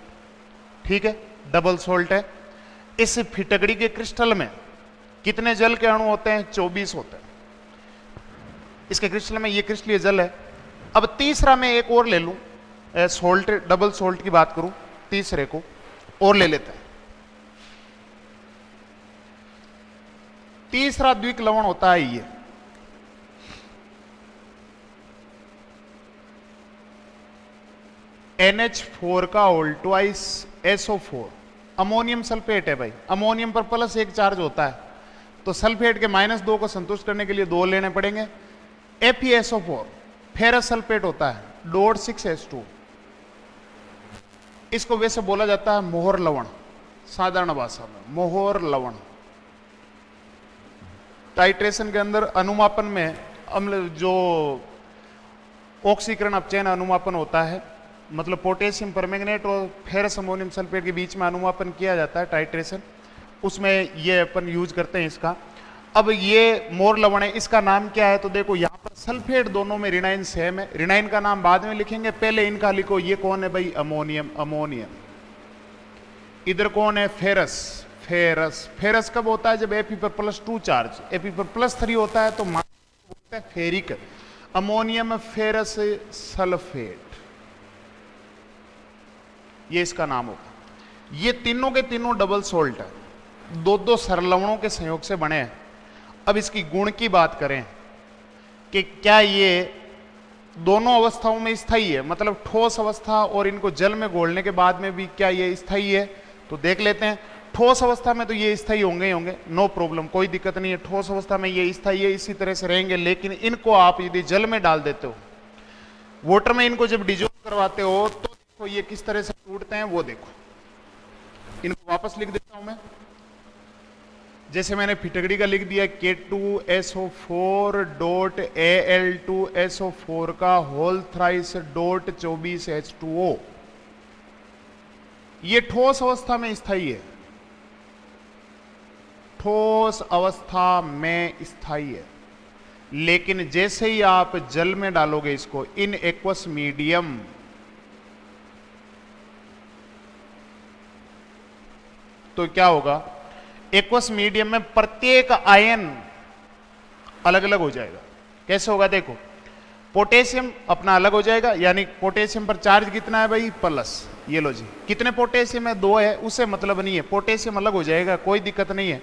ठीक है, डबल सोल्ट है। इस फिटकड़ी के क्रिस्टल में कितने जल के अणु होते हैं, 24 होते हैं इसके क्रिस्टल में, ये क्रिस्टलीय जल है। अब तीसरा मैं एक और ले लूं, सोल्ट, डबल सोल्ट की बात करूं, तीसरे को और ले लेते हैं। तीसरा द्विक लवण होता है ये, NH4 का whole twice SO4, ammonium sulphate है भाई। अमोनियम पर +1 चार्ज होता है, तो सल्फेट के -2 को संतुष्ट करने के लिए 2 लेने पड़ेंगे। FeSO4 फेरस सल्फेट होता है, .6H2। इसको वैसे बोला जाता है मोहर लवण, साधारण भाषा में मोहर लवण। टाइट्रेशन के अंदर अनुमापन में अम्ल जो ऑक्सीकरण अपचयन अनुमापन होता है, मतलब पोटेशियम परमैंगनेट और फेरस अमोनियम सल्फेट के बीच में अनुमापन किया जाता है टाइट्रेशन, उसमें ये अपन यूज करते हैं इसका। अब ये मोर लवण है, इसका नाम क्या है, तो देखो यहाँ पर सल्फेट दोनों में ऋणाइन सेम है, ऋणाइन का नाम बाद में लिखेंगे, पहले इनका लिखो। ये कौन है भाई, अमोनियम, अमोनियम। इधर कौन है, फेरस, फेरस। फेरस कब होता है, जब Fe पर +2 चार्ज, Fe पर +3 होता है तो बोलते हैं फेरिक। अमोनियम फेरस सल्फेट, ये इसका नाम होगा। ये तीनों के तीनों डबल सोल्ट है, 2-2 सरलवणों के संयोग से बने हैं। अब इसकी गुण की बात करें कि क्या ये दोनों अवस्थाओं में स्थायी है, मतलब ठोस अवस्था और इनको जल में घोलने के बाद में भी क्या ये स्थायी है, तो देख लेते हैं। ठोस अवस्था में तो ये स्थायी होंगे ही होंगे, नो प्रॉब्लम, कोई दिक्कत नहीं है, ठोस अवस्था में ये स्थायी है, इसी तरह से रहेंगे। लेकिन इनको आप यदि जल में डाल देते हो, वाटर में इनको जब डिजोल्व करवाते हो, तो देखो ये किस तरह से टूटते हैं, वो देखो। इनको वापस लिख देता हूं मैं, जैसे मैंने फिटकड़ी का लिख दिया K2SO4 Al2SO4 का होल थ्राइस .24H2O। ये ठोस अवस्था में स्थायी है, ठोस अवस्था में स्थायी है। लेकिन जैसे ही आप जल में डालोगे इसको, इन एक्वस मीडियम, तो क्या होगा, एक्वस मीडियम में प्रत्येक आयन अलग अलग हो जाएगा। कैसे होगा, देखो, पोटेशियम अपना अलग हो जाएगा, यानी पोटेशियम पर चार्ज कितना है भाई, प्लस। ये लो जी, कितने पोटेशियम है, 2 है, उससे मतलब नहीं है, पोटेशियम अलग हो जाएगा, कोई दिक्कत नहीं है।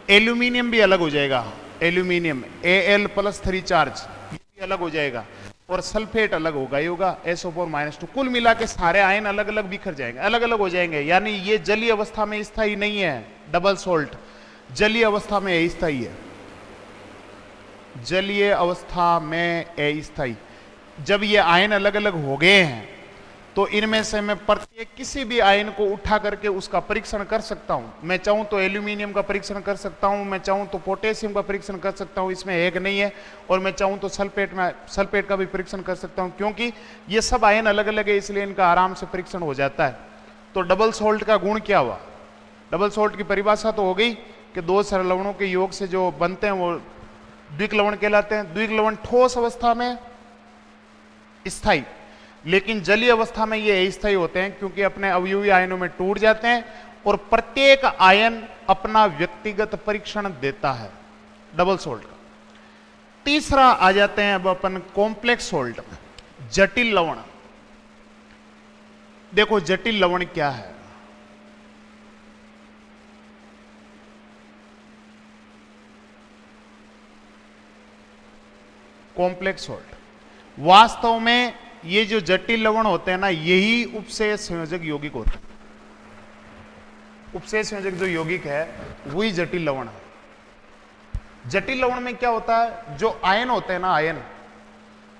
एल्यूमिनियम भी अलग हो जाएगा, एल्यूमिनियम Al+3 चार्ज, ये भी अलग हो जाएगा, और सल्फेट अलग होगा, ये होगा SO4-2। कुल मिला के सारे आयन अलग अलग बिखर जाएंगे, अलग अलग हो जाएंगे। यानी ये जलीय अवस्था में स्थायी नहीं है, डबल सोल्ट जलीय अवस्था में अस्थायी है, जलीय अवस्था में अस्थायी। जब ये आयन अलग अलग हो गए हैं, तो इनमें से मैं प्रत्येक किसी भी आयन को उठा करके उसका परीक्षण कर सकता हूं। मैं चाहूं तो एल्यूमिनियम का परीक्षण कर सकता हूं, मैं चाहूं तो पोटेशियम का परीक्षण कर सकता हूं, इसमें एक नहीं है, और मैं चाहूं तो सल्फेट का भी परीक्षण कर सकता हूं, क्योंकि ये सब आयन अलग अलग है, इसलिए इनका आराम से परीक्षण हो जाता है। तो डबल सोल्ट का गुण क्या हुआ, डबल सोल्ट की परिभाषा तो हो गई कि 2 सरलवणों के योग से जो बनते हैं वो द्विक लवण कहलाते हैं। द्विक लवण ठोस अवस्था में स्थायी, लेकिन जलीय अवस्था में ये अस्थायी होते हैं, क्योंकि अपने अवयवी आयनों में टूट जाते हैं, और प्रत्येक आयन अपना व्यक्तिगत परीक्षण देता है, डबल सोल्ट का। तीसरा आ जाते हैं अब अपन कॉम्प्लेक्स सोल्ट में, जटिल लवण। देखो जटिल लवण क्या है, कॉम्प्लेक्स सॉल्ट। वास्तव में ये जो जटिल लवण होते हैं ना, यही उपसेच संयोजक यौगिक होते हैं। उपसेच संयोजक जो यौगिक है वही जटिल लवण है। जटिल लवण में क्या होता है, जो आयन होते हैं ना, आयन,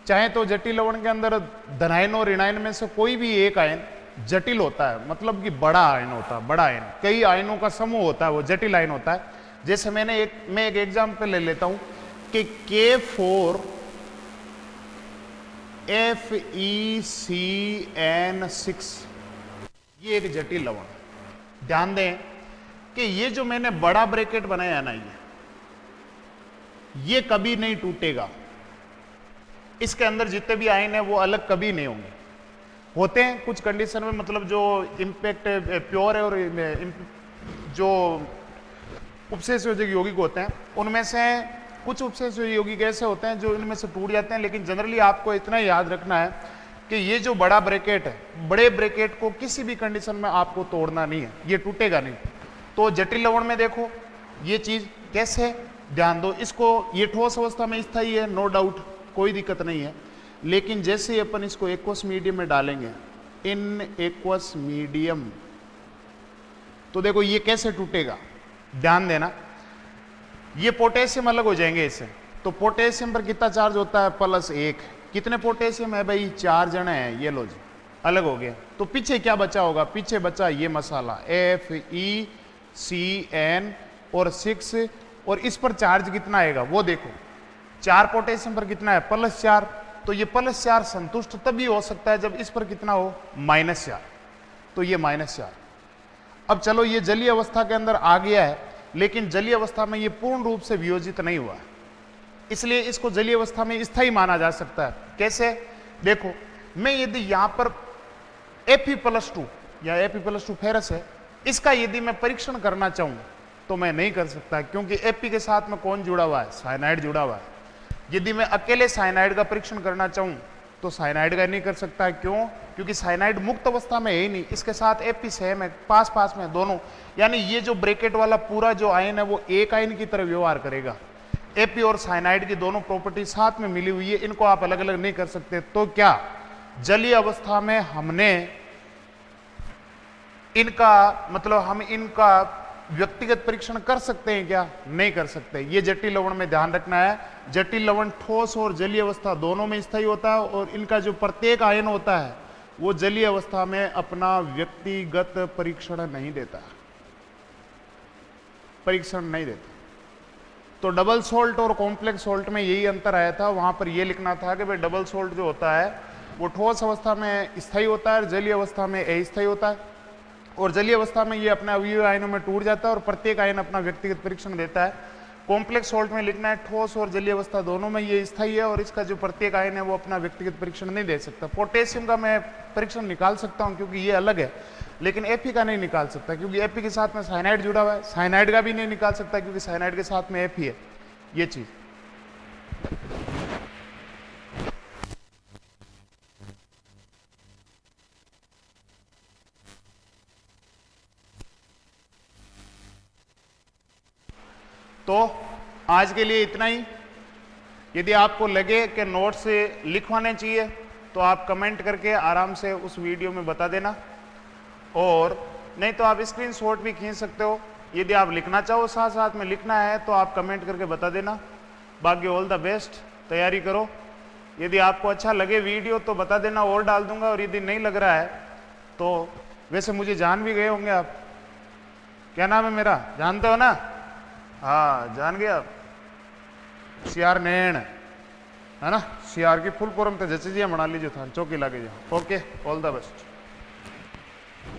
चाहे तो जटिल लवण के अंदर धनायन और ऋणायन में से कोई भी एक आयन जटिल होता है, मतलब कि बड़ा आयन होता है। बड़ा आयन, कई आयनों का समूह होता है, वो जटिल आयन होता है। जैसे मैं एक एग्जाम्पल ले लेता हूं कि K4FeCN6 ये एक जटिल लवण। ध्यान दें कि ये जो मैंने बड़ा ब्रैकेट बनाया ना, ये कभी नहीं टूटेगा। इसके अंदर जितने भी आयन है वो अलग कभी नहीं होंगे। होते हैं कुछ कंडीशन में, मतलब जो इंपैक्ट प्योर है और जो उपसेच संयोजक यौगिक होते हैं उनमें से कुछ उपसेच संयोजक यौगिक ऐसे होते हैं जो इनमें से टूट जाते हैं। लेकिन जनरली आपको इतना याद रखना है कि ये जो बड़ा ब्रैकेट है, बड़े ब्रैकेट को किसी भी कंडीशन में आपको तोड़ना नहीं है, ये टूटेगा नहीं। तो जटिल लवण में देखो ये चीज कैसे, ध्यान दो इसको। ये ठोस अवस्था में स्थायी है, नो डाउट, कोई दिक्कत नहीं है। लेकिन जैसे ही अपन इसको एक्वस मीडियम में डालेंगे, इन एक्वस मीडियम, तो देखो ये कैसे टूटेगा। ध्यान देना, ये पोटेशियम अलग हो जाएंगे इससे। तो पोटेशियम पर कितना चार्ज होता है, +1। कितने पोटेशियम है भाई, 4 जने हैं, ये लो जी, अलग हो गया। तो पीछे क्या बचा होगा, पीछे बचा ये मसाला FeCN और 6, और इस पर चार्ज कितना आएगा वो देखो, 4 पोटेशियम पर कितना है, +4। तो ये +4 संतुष्ट तभी हो सकता है जब इस पर कितना हो, -4। तो ये -4। अब चलो ये जलीय अवस्था के अंदर आ गया है, लेकिन जलीय अवस्था में ये पूर्ण रूप से वियोजित नहीं हुआ, इसलिए इसको जलीय अवस्था में स्थायी माना जा सकता है। कैसे, देखो मैं यदि यहां पर Fe+2 या Fe+2 फेरस है, इसका यदि मैं परीक्षण करना चाहूं तो मैं नहीं कर सकता, क्योंकि Fe के साथ में कौन जुड़ा हुआ है, साइनाइड जुड़ा हुआ है। यदि मैं अकेले साइनाइड का परीक्षण करना चाहूं तो साइनाइड का नहीं कर सकता। क्यों, क्योंकि साइनाइड मुक्त अवस्था में है ही नहीं, इसके साथ Fe सेम है, पास पास में दोनों, यानी ये जो ब्रैकेट वाला पूरा जो आयन है वो एक आयन की तरह व्यवहार करेगा। Fe और साइनाइड की दोनों प्रॉपर्टी साथ में मिली हुई है, इनको आप अलग अलग नहीं कर सकते। तो क्या जलीय अवस्था में हमने इनका, मतलब हम इनका व्यक्तिगत परीक्षण कर सकते हैं क्या, नहीं कर सकते। ये जटिल लवण में ध्यान रखना है, जटिल लवण ठोस और जलीय अवस्था दोनों में स्थायी होता है, और इनका जो प्रत्येक आयन होता है वो जलीय अवस्था में अपना व्यक्तिगत परीक्षण नहीं देता, परीक्षण नहीं देता। तो डबल सोल्ट और कॉम्प्लेक्स सोल्ट में यही अंतर आया था। वहां पर यह लिखना था कि भाई डबल सोल्ट जो होता है वो ठोस अवस्था में स्थायी होता है, जलीय अवस्था में अस्थायी होता है, और जलीय अवस्था में ये अपने अवयवी आयनों में टूट जाता है और प्रत्येक आयन अपना व्यक्तिगत परीक्षण देता है। कॉम्प्लेक्स सोल्ट में लिखना है ठोस और जलीय अवस्था दोनों में ये स्थायी है, और इसका जो प्रत्येक आयन है वो अपना व्यक्तिगत परीक्षण नहीं दे सकता। पोटेशियम का मैं परीक्षण निकाल सकता हूं क्योंकि ये अलग है, लेकिन Fe का नहीं निकाल सकता क्योंकि Fe के साथ में साइनाइड जुड़ा हुआ है। साइनाइड का भी नहीं निकाल सकता क्योंकि साइनाइड के साथ में Fe है। ये चीज तो आज के लिए इतना ही। यदि आपको लगे कि नोट्स लिखवाने चाहिए तो आप कमेंट करके आराम से उस वीडियो में बता देना, और नहीं तो आप स्क्रीनशॉट भी खींच सकते हो। यदि आप लिखना चाहो साथ साथ में लिखना है तो आप कमेंट करके बता देना। बाकी ऑल द बेस्ट, तैयारी करो। यदि आपको अच्छा लगे वीडियो तो बता देना, और डाल दूंगा। और यदि नहीं लग रहा है तो, वैसे मुझे जान भी गए होंगे आप, क्या नाम है मेरा, जानते हो ना? हाँ जान गया, CR नैन है ना, CR की फुल फॉर्म तो जैसे जी बना लीजिए था, चौकी लगे जाओ। Okay, all the best.